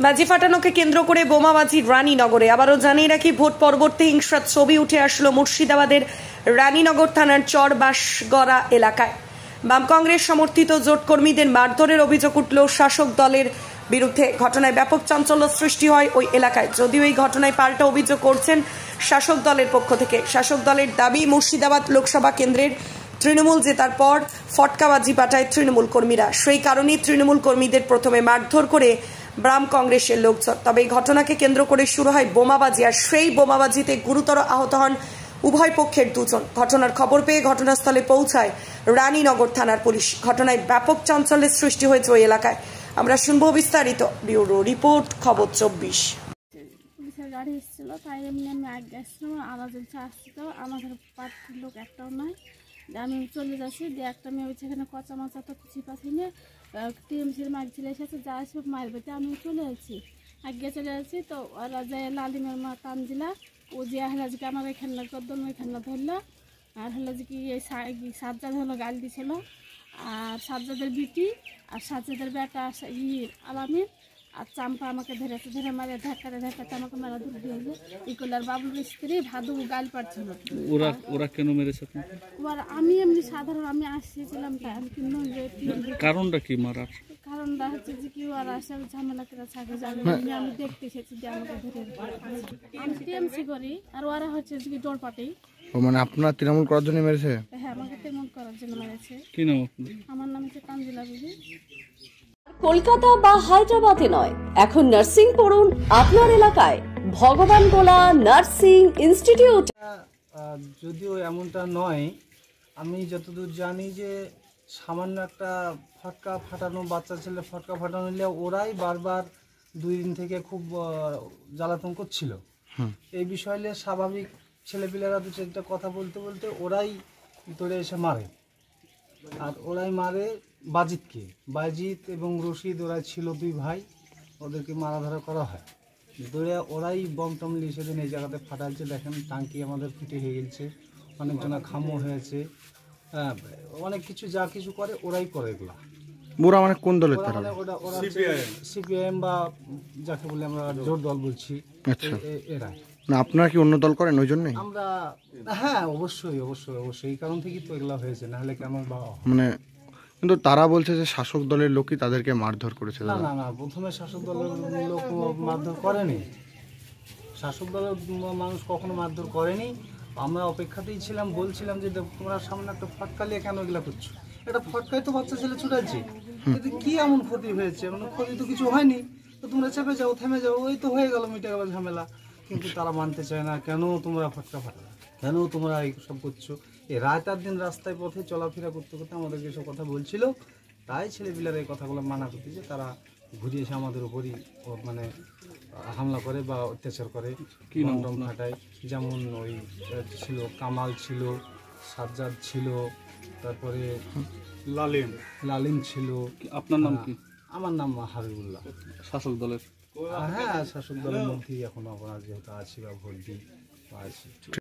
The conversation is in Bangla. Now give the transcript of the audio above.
বাজি ফাটানোকে কেন্দ্র করে বোমাবাজি রানীনগরে। আবারও জানিয়ে রাখি, ভোট পরবর্তী হিংসার ছবি উঠে আসলো মুর্শিদাবাদের রানীনগর থানার চরবাসগড়া এলাকায়। বাম কংগ্রেস সমর্থিত জোট কর্মীদের মারধরের অভিযোগ উঠল শাসক দলের বিরুদ্ধে। ঘটনায় ব্যাপক চাঞ্চল্য সৃষ্টি হয় ওই এলাকায়। যদিও এই ঘটনায় পাল্টা অভিযোগ করছেন শাসক দলের পক্ষ থেকে। শাসক দলের দাবি, মুর্শিদাবাদ লোকসভা কেন্দ্রের তৃণমূল জেতার পর ফটকাবাজি পাঠায় তৃণমূল কর্মীরা। সেই কারণেই তৃণমূল কর্মীদের প্রথমে মারধর করে বাম কংগ্রেসের লোকজন। তবে এই ঘটনাকে কেন্দ্র করে শুরু হয় বোমাবাজি, আর সেই বোমাবাজিতে গুরুতর আহত হন উভয় পক্ষের দুজন। ঘটনার খবর পেয়ে ঘটনাস্থলে পৌঁছায় রানীনগর থানার পুলিশ। ঘটনায় ব্যাপক চাঞ্চল্যের সৃষ্টি হয়েছে ওই এলাকায়। আমরা শুনবো বিস্তারিত। ব্যুরো রিপোর্ট, খবর 24। পুলিশের গাড়ি এসেছিল, তাই এমনি আমি আগে আসছিলাম, আওয়াজ আসছিল, আমাদের পার্টির লোক একটাও নাই। আমি চলে যাচ্ছি, দিয়ে একটা মেয়ে হচ্ছে এখানে কচা মাচা তো কিছু পাচ্ছি না, টিএমসির মার ছেলে এসেছে, যা সব মারবে, আমি চলে যাচ্ছি, আগে চলে যাচ্ছি। তো ওরা যায় লালিমের মা তানজিলা, ও যে হেলাজিকে আমার এখানে কদ্দম এখানে ধরলো, আর হেলাজি কি সাজ্জাদ হলো গাল দিছিল, আর সাজ্জাদের বিটি আর সাজ্জাদের বেটা আলামিন আর চাম্পা আমাকে ধরে মারে, ধাক্কাতে আমাকে মারা দূর দিয়ে ই করলে। আর বাবুর স্ত্রী ভাদু গাল পাচ্ছিল। ওরা কেন মেরেছে? আমি এমনি সাধারণ, আমি আসছিলাম, তাই আমি কিন্তু কারণটা কি মারার? কারণটা হচ্ছে যে কি ওরা আসে ঝামেলা করে থাকে, আমি দেখতে এসেছি যে আমাকে ধরে। আমি টিএমসি করি, আর ওরা হচ্ছে যে ডোর পার্টি। মানে আপনার তৃণমূল করার জন্য মেরেছে? হ্যাঁ, আমাকে তৃণমূল করার জন্য মেরেছে। কি নাম? আমার নাম হচ্ছে তানজিলা বিবি। কলকাতা বা হায়দ্রাবাদে নয়, এখন নার্সিং পড়ুন আপনার এলাকায়। ভগবান গোলা নার্সিং ইনস্টিটিউট। যদিও এমনটা নয়, আমি যতদূর জানি যে সামান্য একটা ফটকা ফাটানো, বাচ্চা ছেলে ফটকা ফাটানো নিলে ওরাই বারবার 2 দিন থেকে খুব জ্বালাতন করছিল। এই বিষয় নিয়ে স্বাভাবিক ছেলেপিলেরা 2-4টা কথা বলতে বলতে ওরাই ধরে এসে মারে। আর ওরাই মারে বাজিত এবং রশিদ, ওরা ছিল 2 ভাই, ওদেরকে মারাধরা করা হয়। ধরে ওরাই বম টম নিয়ে সেদিন এই জায়গাতে ফাটাচ্ছে। দেখেন, টাঙ্কি আমাদের ফিটে হয়ে গেছে, অনেকজনা খামো হয়েছে, অনেক কিছু যা কিছু করে ওরাই করে এগুলা। ওরা মানে কোন দলের? ওরা সিপিআইএম বা যাকে বলে আমরা জোট দল বলছি। আচ্ছা, এরা। না আপনারা কি অন্য দল করেন ওই জন্যই? আমরা হ্যাঁ, অবশ্যই এই কারণ থেকেই তো এগুলা হয়েছে, না হলে কেন? মানে কিন্তু তারা বলছে যে শাসক দলের লোকই তাদেরকে মারধর করেছে। না, প্রথমে শাসক দলের লোক মারধর করেনি। শাসক দলের মানুষ কখনো মারধর করেনি। আমরা অপেক্ষাতেই ছিলাম, বলছিলাম যে তোমরা সামনে একটা ফটকা নিয়ে কেন এগুলা করছো? একটা ফটকায় তো বাচ্চা ছেলে ছুটাচ্ছে, কিন্তু কি এমন ক্ষতি হয়েছে? মানে ক্ষতি তো কিছু হয়নি, তো তোমরা চেপে যাও, থেমে যাও, ওই তো হয়ে গেল, মিটে গেল ঝামেলা। কিন্তু তারা মানতে চায় না। কেন তোমরা ফটকা ফাটাবে, কেন তোমরা এইসব করছো? এই রাত আর দিন রাস্তায় পথে চলাফেরা করতে করতে আমাদেরকে এসব কথা বলছিল। তাই ছেলেপিলার এই কথাগুলো মানা করতেছে, তারা ঘুরে এসে আমাদের উপরই মানে হামলা করে বা অত্যাচার করে, বম ফাটায়। যেমন ওই ছিল কামাল, ছিল সাজ্জাদ, ছিল তারপরে লালিম ছিল। আপনার নাম কি? আমার নাম হাবিবুল্লাহ। শাসক দলের? হ্যাঁ, শাসক দলের মধ্যেই এখন আমরা যেহেতু আছি বা ভোট দিই আছি।